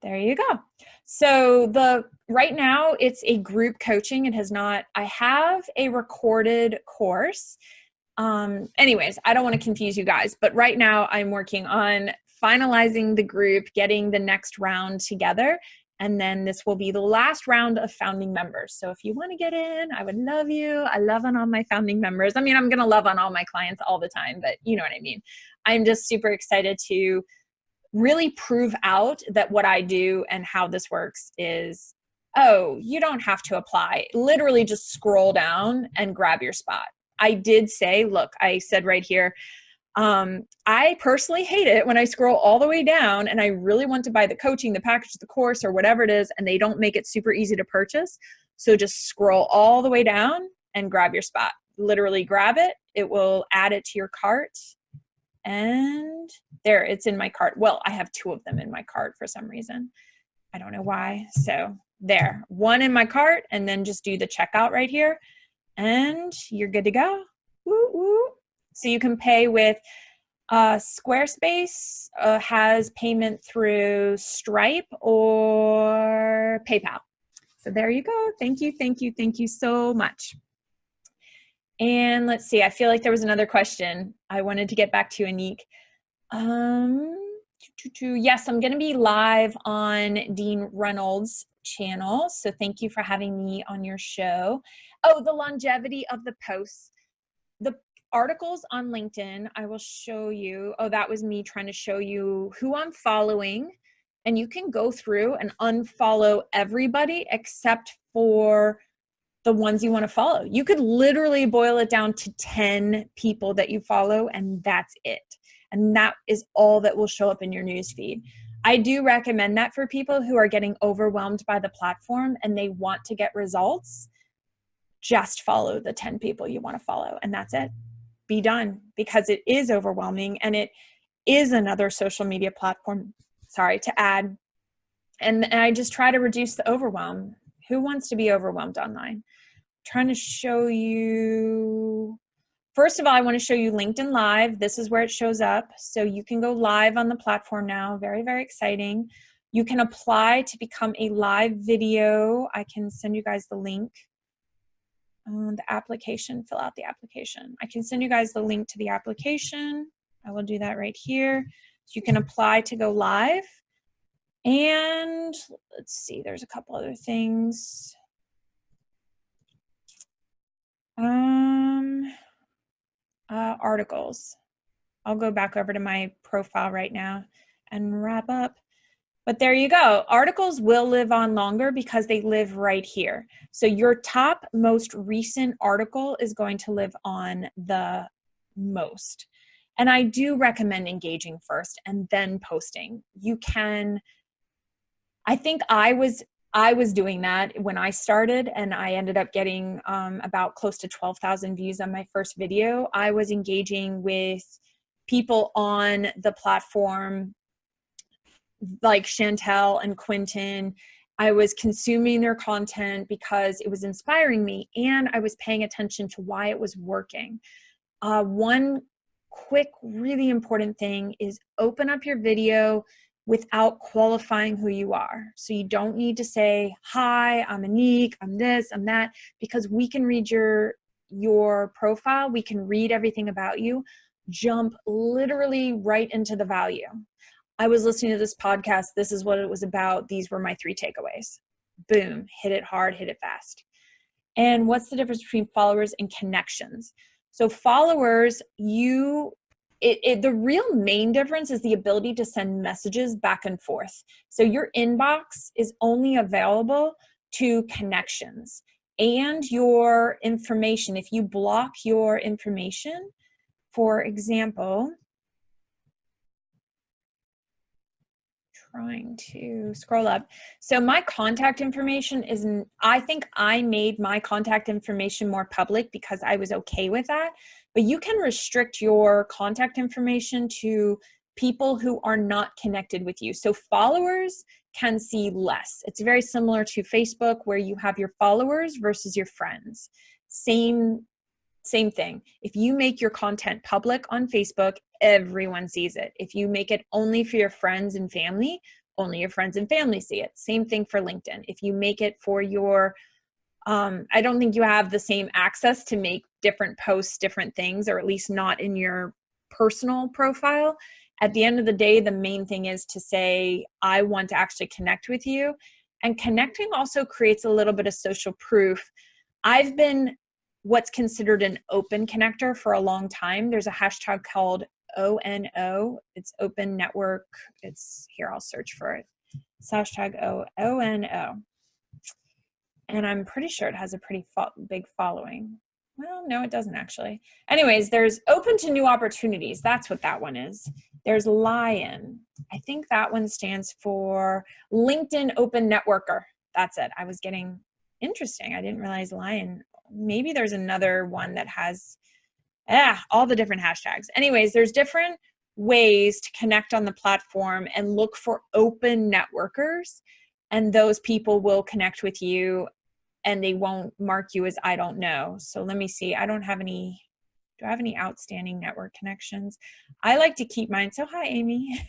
There you go. So right now it's a group coaching. It has not, I have a recorded course. Anyways, I don't want to confuse you guys, but right now I'm working on finalizing the group, getting the next round together. And then this will be the last round of founding members. So if you want to get in, I would love you. I love on all my founding members. I mean, I'm going to love on all my clients all the time, but you know what I mean? I'm just super excited to really prove out that what I do and how this works is, oh, you don't have to apply. Literally just scroll down and grab your spot. I did say, look, I said right here, I personally hate it when I scroll all the way down and I really want to buy the coaching, the package, the course, or whatever it is, and they don't make it super easy to purchase. So just scroll all the way down and grab your spot. Literally grab it. It will add it to your cart. And there, it's in my cart. Well, I have 2 of them in my cart for some reason. I don't know why. So there, 1 in my cart, and then just do the checkout right here and you're good to go. Woo, woo. So you can pay with Squarespace, has payment through Stripe or PayPal. So there you go. Thank you, thank you, thank you so much. And let's see, I feel like there was another question I wanted to get back to, Anik. Yes, I'm going to be live on Dean Reynolds' channel. So thank you for having me on your show. Oh, the longevity of the posts. The articles on LinkedIn, I will show you. Oh, that was me trying to show you who I'm following. And you can go through and unfollow everybody except for the ones you want to follow. You could literally boil it down to 10 people that you follow, and that's it. And that is all that will show up in your newsfeed. I do recommend that for people who are getting overwhelmed by the platform and they want to get results. Just follow the 10 people you want to follow, and that's it. Be done, because it is overwhelming and it is another social media platform, to add. And I just try to reduce the overwhelm. Who wants to be overwhelmed online? I'm trying to show you. First of all, I want to show you LinkedIn Live. This is where it shows up. So you can go live on the platform now. Very, very exciting. You can apply to become a live video. I can send you guys the link. The application, fill out the application. I can send you guys the link to the application. I will do that right here. So you can apply to go live. And let's see, there's a couple other things. Articles. I'll go back over to my profile right now and wrap up. But there you go. Articles will live on longer because they live right here. So your top most recent article is going to live on the most. And I do recommend engaging first and then posting. You can, I think I was doing that when I started, and I ended up getting about close to 12,000 views on my first video. I was engaging with people on the platform like Chantel and Quentin. I was consuming their content because it was inspiring me, and I was paying attention to why it was working. One quick, really important thing is open up your video without qualifying who you are. So you don't need to say, hi, I'm Anique, I'm this, I'm that, because we can read your profile, we can read everything about you, jump literally right into the value. I was listening to this podcast, this is what it was about, these were my 3 takeaways. Boom, hit it hard, hit it fast. And what's the difference between followers and connections? So followers, the real main difference is the ability to send messages back and forth. So your inbox is only available to connections and your information. If you block your information, for example, trying to scroll up. So my contact information I think I made my contact information more public because I was okay with that. But you can restrict your contact information to people who are not connected with you. So followers can see less. It's very similar to Facebook where you have your followers versus your friends. Same thing. If you make your content public on Facebook, everyone sees it. If you make it only for your friends and family, only your friends and family see it. Same thing for LinkedIn. If you make it for your, I don't think you have the same access to make different posts, different things, or at least not in your personal profile. At the end of the day, the main thing is to say, I want to actually connect with you. And connecting also creates a little bit of social proof. I've been what's considered an open connector for a long time. There's a hashtag called ONO. It's open network. It's here, I'll search for it. It's hashtag ONO. And I'm pretty sure it has a pretty big following. Well, no, it doesn't actually. Anyways, there's open to new opportunities. That's what that one is. There's Lion. I think that one stands for LinkedIn Open Networker. That's it. I was getting interesting. I didn't realize Lion. Maybe there's another one that has all the different hashtags. Anyways, there's different ways to connect on the platform and look for open networkers, and those people will connect with you and they won't mark you as I don't know. So let me see. I don't have any. Do I have any outstanding network connections? I like to keep mine. So hi, Amy.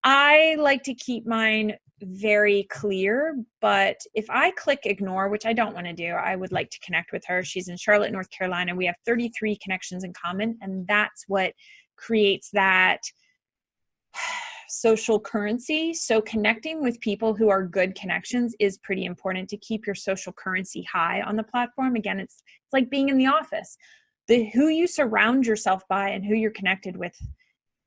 I like to keep mine very clear, but if I click ignore, which I don't want to do, I would like to connect with her. She's in Charlotte, North Carolina. We have 33 connections in common, and that's what creates that social currency. So connecting with people who are good connections is pretty important to keep your social currency high on the platform. Again, it's like being in the office. Who you surround yourself by and who you're connected with,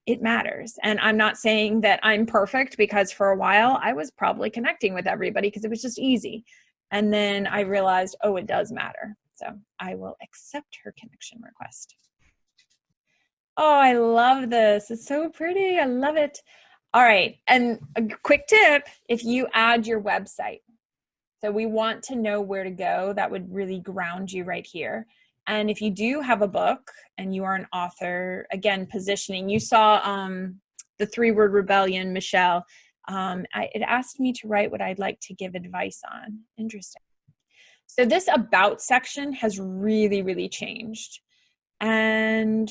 it matters. And I'm not saying that I'm perfect, because for a while I was probably connecting with everybody because it was just easy. And then I realized, oh, it does matter. So I will accept her connection request. Oh, I love this. It's so pretty. I love it. All right. And a quick tip, if you add your website. So we want to know where to go. That would really ground you right here. And if you do have a book and you are an author, again, positioning, you saw the 3-word rebellion, Michelle. It asked me to write what I'd like to give advice on. Interesting. So this about section has really, really changed. And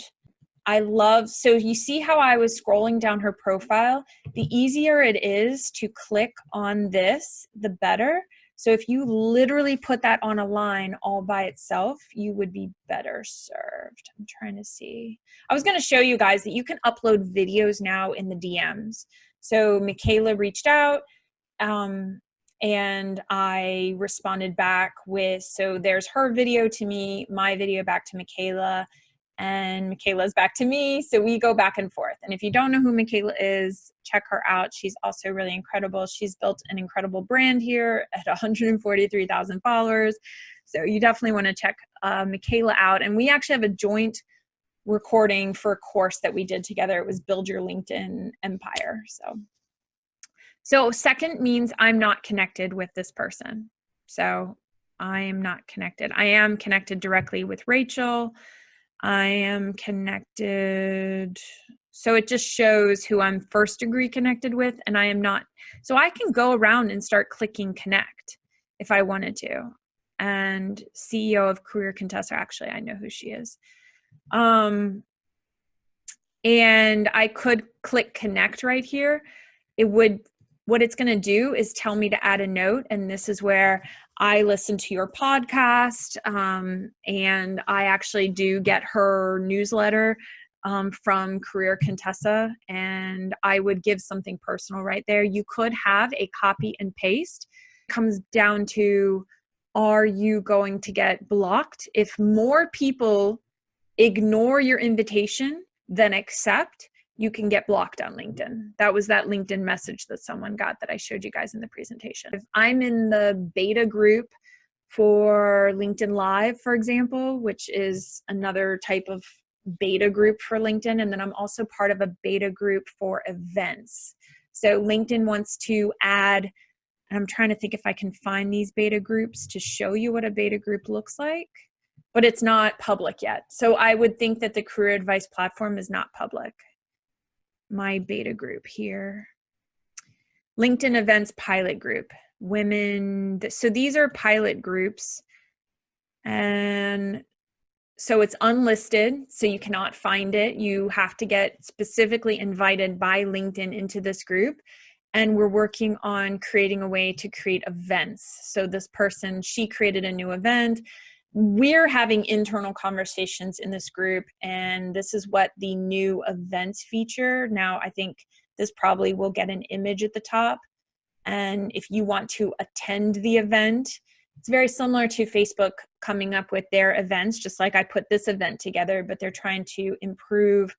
so you see how I was scrolling down her profile? The easier it is to click on this, the better. So if you literally put that on a line all by itself, you would be better served. I'm trying to see. I was going to show you guys that you can upload videos now in the DMs. So Michaela reached out and I responded back with, so there's her video to me, my video back to Michaela, and Michaela's back to me. So we go back and forth. And if you don't know who Michaela is, check her out. She's also really incredible. She's built an incredible brand here at 143,000 followers. So you definitely want to check Michaela out. And we actually have a joint recording for a course that we did together. It was Build Your LinkedIn Empire. So second means I'm not connected with this person. So I am not connected. I am connected directly with Rachel. I am connected. So it just shows who I'm first degree connected with, and I am not. So I can go around and start clicking connect if I wanted to. And CEO of Career Contessa, actually, I know who she is. And I could click connect right here. what it's going to do is tell me to add a note. And this is where I listen to your podcast. And I actually do get her newsletter from Career Contessa, and I would give something personal right there. You could have a copy and paste. It comes down to, are you going to get blocked? If more people ignore your invitation than accept, you can get blocked on LinkedIn. That was that LinkedIn message that someone got that I showed you guys in the presentation. If I'm in the beta group for LinkedIn Live, for example, which is another type of beta group for LinkedIn, and then I'm also part of a beta group for events. So LinkedIn wants to add, and I'm trying to think if I can find these beta groups to show you what a beta group looks like, but it's not public yet. So I would think that the career advice platform is not public. My beta group here, LinkedIn events pilot group, women. So these are pilot groups, and so it's unlisted, so you cannot find it. You have to get specifically invited by LinkedIn into this group. And we're working on creating a way to create events. So this person, she created a new event. We're having internal conversations in this group, and this is what the new events feature. Now, I think this probably will get an image at the top. And if you want to attend the event, it's very similar to Facebook coming up with their events, just like I put this event together, but they're trying to improve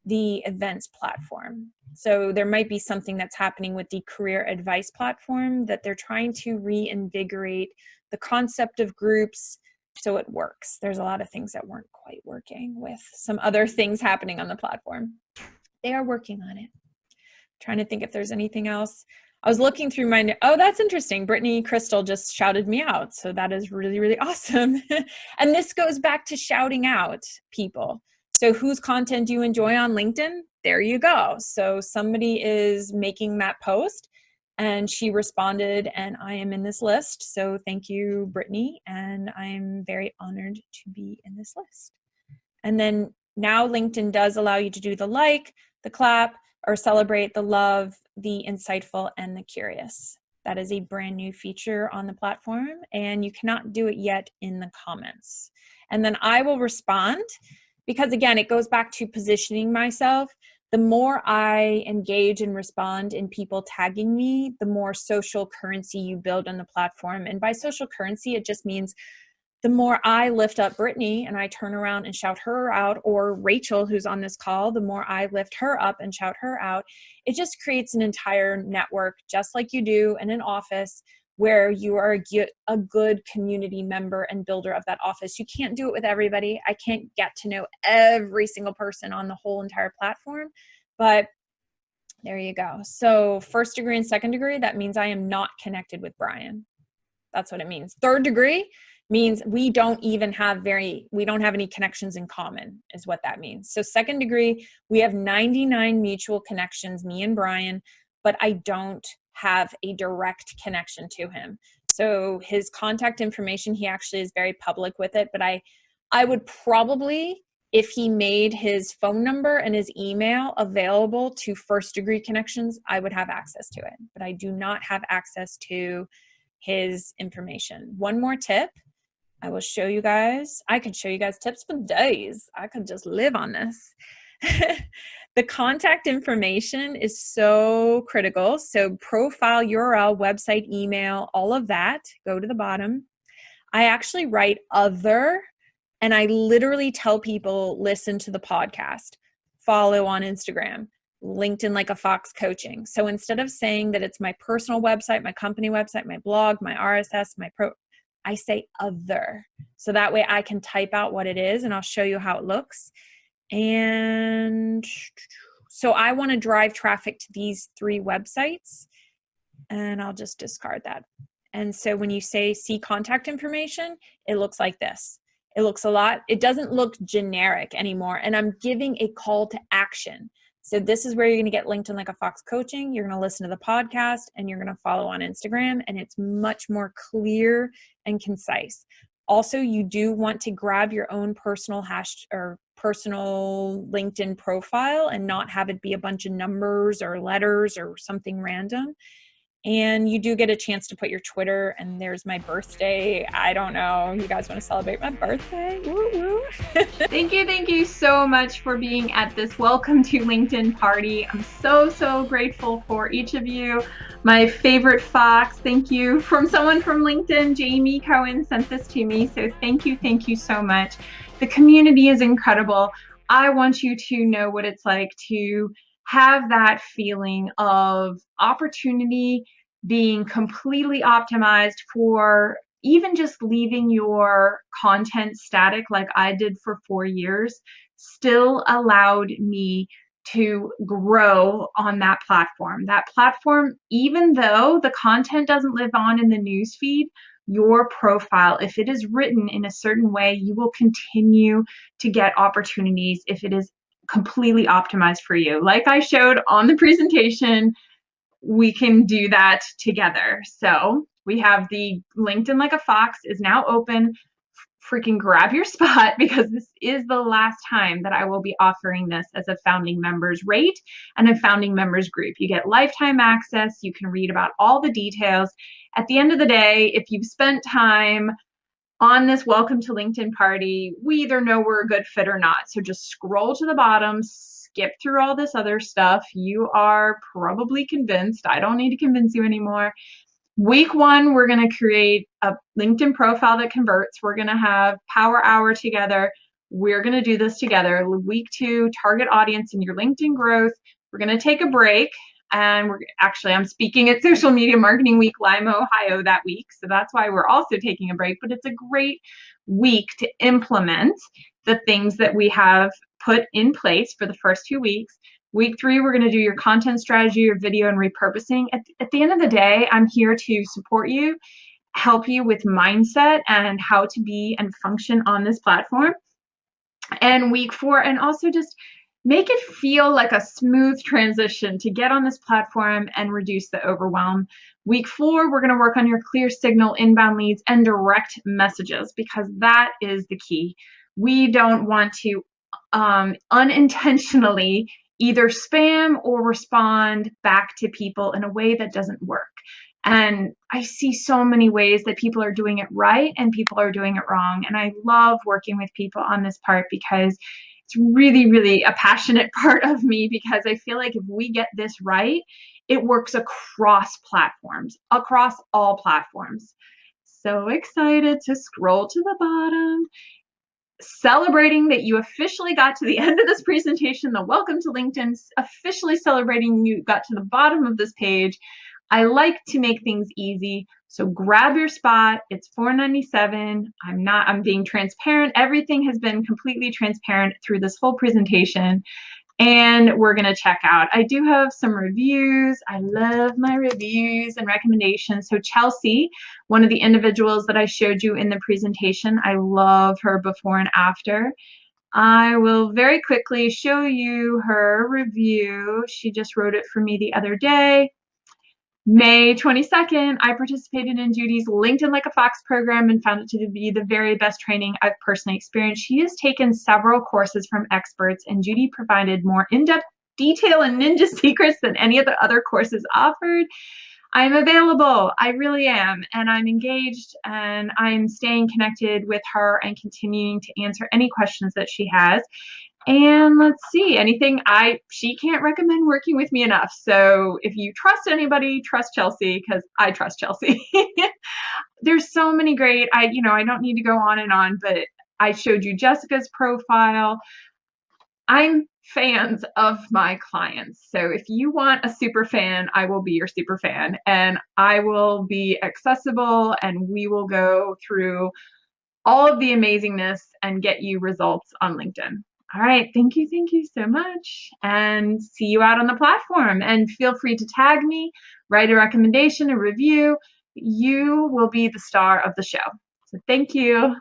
the events platform. So there might be something that's happening with the career advice platform that they're trying to reinvigorate the concept of groups so it works. There's a lot of things that weren't quite working with some other things happening on the platform. They are working on it. Trying to think if there's anything else. I was looking through my, oh, that's interesting. Brittany Crystal just shouted me out. So that is really, really awesome. And this goes back to shouting out people. So whose content do you enjoy on LinkedIn? There you go. So somebody is making that post and she responded, and I am in this list. So thank you, Brittany. And I'm very honored to be in this list. And then now LinkedIn does allow you to do the like, the clap, or celebrate, the love, the insightful, and the curious. That is a brand new feature on the platform, and you cannot do it yet in the comments. And then I will respond, because again, it goes back to positioning myself. The more I engage and respond in people tagging me, the more social currency you build on the platform. And by social currency, it just means the more I lift up Brittany and I turn around and shout her out, or Rachel, who's on this call, the more I lift her up and shout her out, it just creates an entire network, just like you do in an office, where you are a good community member and builder of that office. You can't do it with everybody. I can't get to know every single person on the whole entire platform, but there you go. So first degree and second degree, that means I am not connected with Brian. That's what it means. Third degree means we don't have any connections in common, is what that means. So second degree, we have 99 mutual connections, me and Brian, but I don't have a direct connection to him. So his contact information, he actually is very public with it, but I would probably, if he made his phone number and his email available to first degree connections, I would have access to it, but I do not have access to his information. One more tip. I will show you guys. I could show you guys tips for days. I could just live on this. The contact information is so critical. So profile, URL, website, email, all of that, go to the bottom. I actually write other, and I literally tell people, listen to the podcast, follow on Instagram, LinkedIn Like a Fox coaching. So instead of saying that it's my personal website, my company website, my blog, my RSS, I say other. So that way I can type out what it is, and I'll show you how it looks. And so I want to drive traffic to these 3 websites, and I'll just discard that. And so when you say see contact information, it looks like this. It looks it doesn't look generic anymore. And I'm giving a call to action. So this is where you're going to get LinkedIn Like a Fox coaching. You're going to listen to the podcast, and you're going to follow on Instagram, and it's much more clear and concise. Also, you do want to grab your own personal personal LinkedIn profile and not have it be a bunch of numbers or letters or something random. And you do get a chance to put your Twitter, and there's my birthday. I don't know. You guys want to celebrate my birthday? Woo woo. Thank you so much for being at this Welcome to LinkedIn party. I'm so grateful for each of you. My favorite Fox, thank you. From someone from LinkedIn, Jamie Cohen sent this to me. So thank you so much. The community is incredible. I want you to know what it's like to have that feeling of opportunity being completely optimized for even just leaving your content static like I did for 4 years still allowed me to grow on that platform. That platform, even though the content doesn't live on in the newsfeed, your profile, if it is written in a certain way, you will continue to get opportunities if it is completely optimized for you. Like I showed on the presentation, we can do that together. So we have the LinkedIn Like a Fox is now open. Freaking grab your spot, because this is the last time that I will be offering this as a founding members rate and a founding members group. You get lifetime access. You can read about all the details. At the end of the day, if you've spent time on this Welcome to LinkedIn party, we either know we're a good fit or not. So just scroll to the bottom, skip through all this other stuff. You are probably convinced. I don't need to convince you anymore. Week 1, we're going to create a LinkedIn profile that converts. We're going to have Power Hour together. We're going to do this together. Week 2, target audience and your LinkedIn growth. We're going to take a break. And I'm speaking at Social Media Marketing Week, Lima, Ohio that week. So that's why we're also taking a break. But it's a great week to implement the things that we have put in place for the first 2 weeks. Week 3, we're going to do your content strategy, your video, and repurposing. At the end of the day, I'm here to support you, help you with mindset and how to be and function on this platform. And week 4, and also just make it feel like a smooth transition to get on this platform and reduce the overwhelm. Week 4, we're going to work on your clear signal, inbound leads, and direct messages, because that is the key. We don't want to unintentionally either spam or respond back to people in a way that doesn't work. And I see so many ways that people are doing it right and people are doing it wrong. And I love working with people on this part, because it's really a passionate part of me, because I feel like if we get this right, it works across platforms, across all platforms. So excited to scroll to the bottom, celebrating that you officially got to the end of this presentation, the Welcome to LinkedIn, officially celebrating you got to the bottom of this page. I like to make things easy, so grab your spot. It's $4.97. I'm being transparent. Everything has been completely transparent through this whole presentation, and we're going to check out. I do have some reviews. I love my reviews and recommendations. So Chelsea, one of the individuals that I showed you in the presentation, I love her before and after. I will very quickly show you her review. She just wrote it for me the other day. May 22nd, I participated in Judi's LinkedIn Like a Fox program and found it to be the very best training I've personally experienced. She has taken several courses from experts, and Judi provided more in-depth detail and ninja secrets than any of the other courses offered. I'm available. I really am. And I'm engaged, and I'm staying connected with her and continuing to answer any questions that she has. And let's see, she can't recommend working with me enough. So if you trust anybody, trust Chelsea, because I trust Chelsea. There's so many great, I don't need to go on and on, but I showed you Jessica's profile. I'm fans of my clients. So if you want a super fan, I will be your super fan, and I will be accessible, and we will go through all of the amazingness and get you results on LinkedIn. All right, thank you so much, and see you out on the platform. And feel free to tag me, write a recommendation, a review. You will be the star of the show. So thank you.